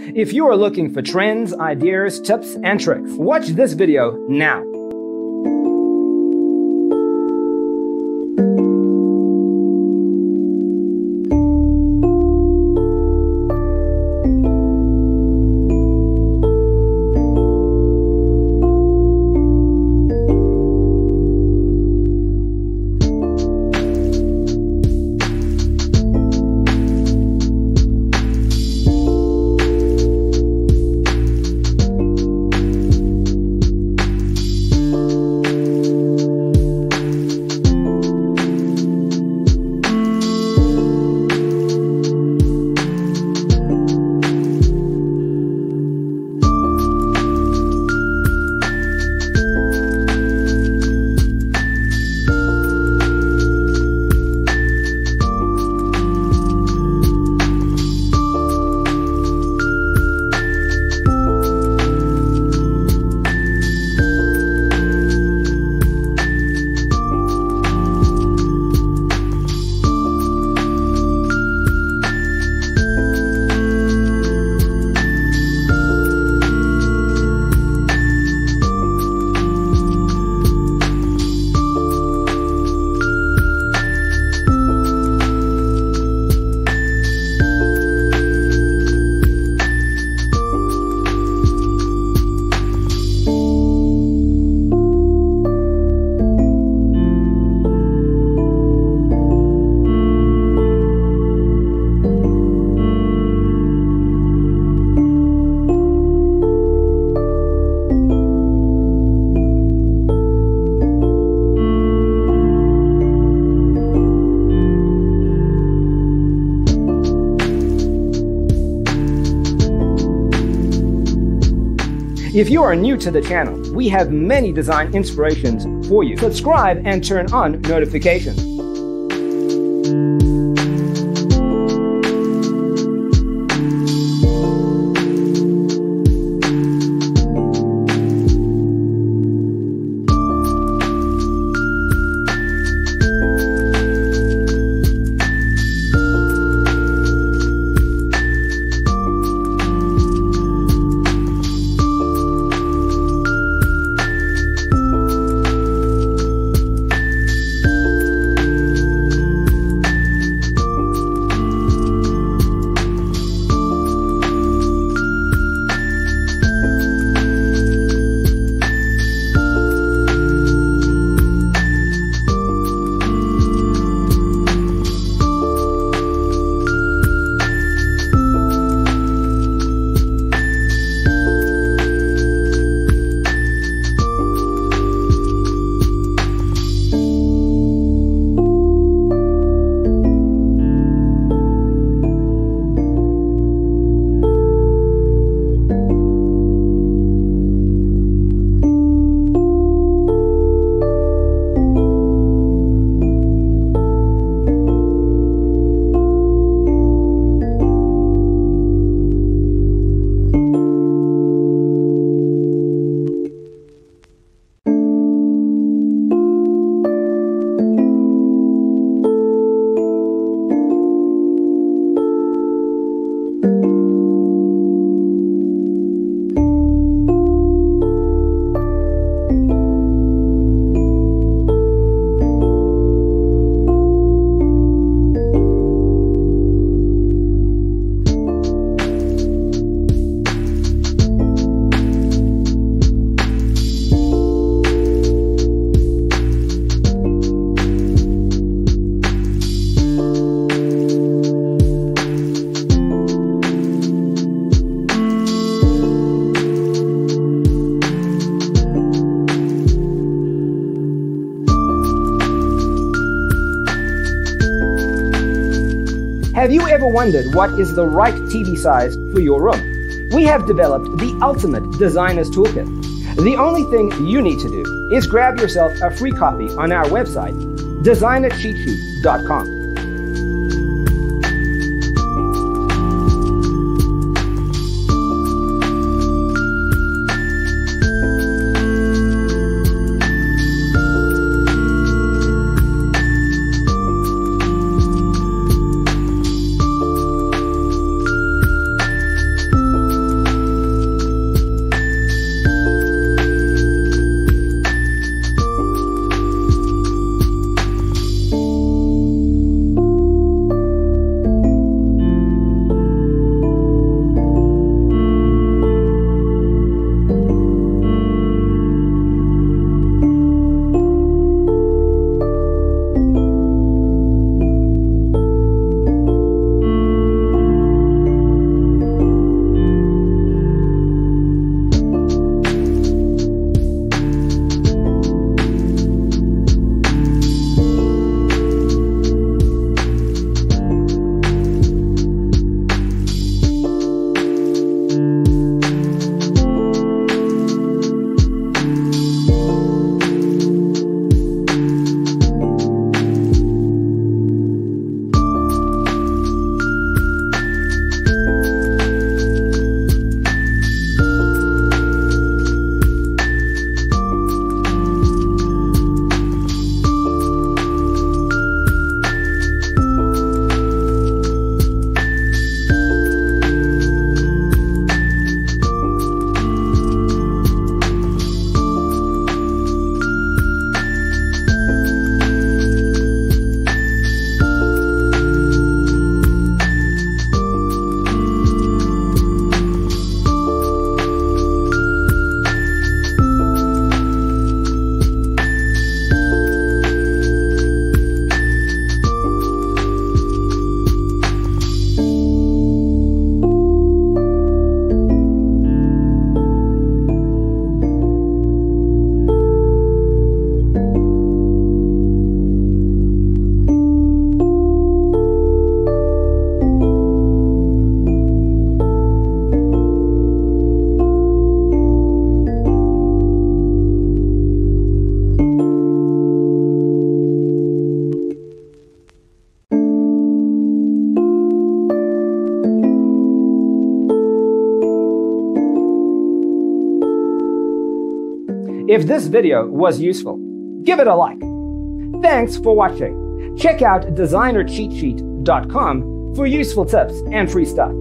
If you are looking for trends, ideas, tips, and tricks, watch this video now. If you are new to the channel, we have many design inspirations for you. Subscribe and turn on notifications. Have you ever wondered what is the right TV size for your room? We have developed the ultimate designer's toolkit. The only thing you need to do is grab yourself a free copy on our website, designercheatsheet.com. If this video was useful, give it a like. Thanks for watching. Check out designercheatsheet.com for useful tips and free stuff.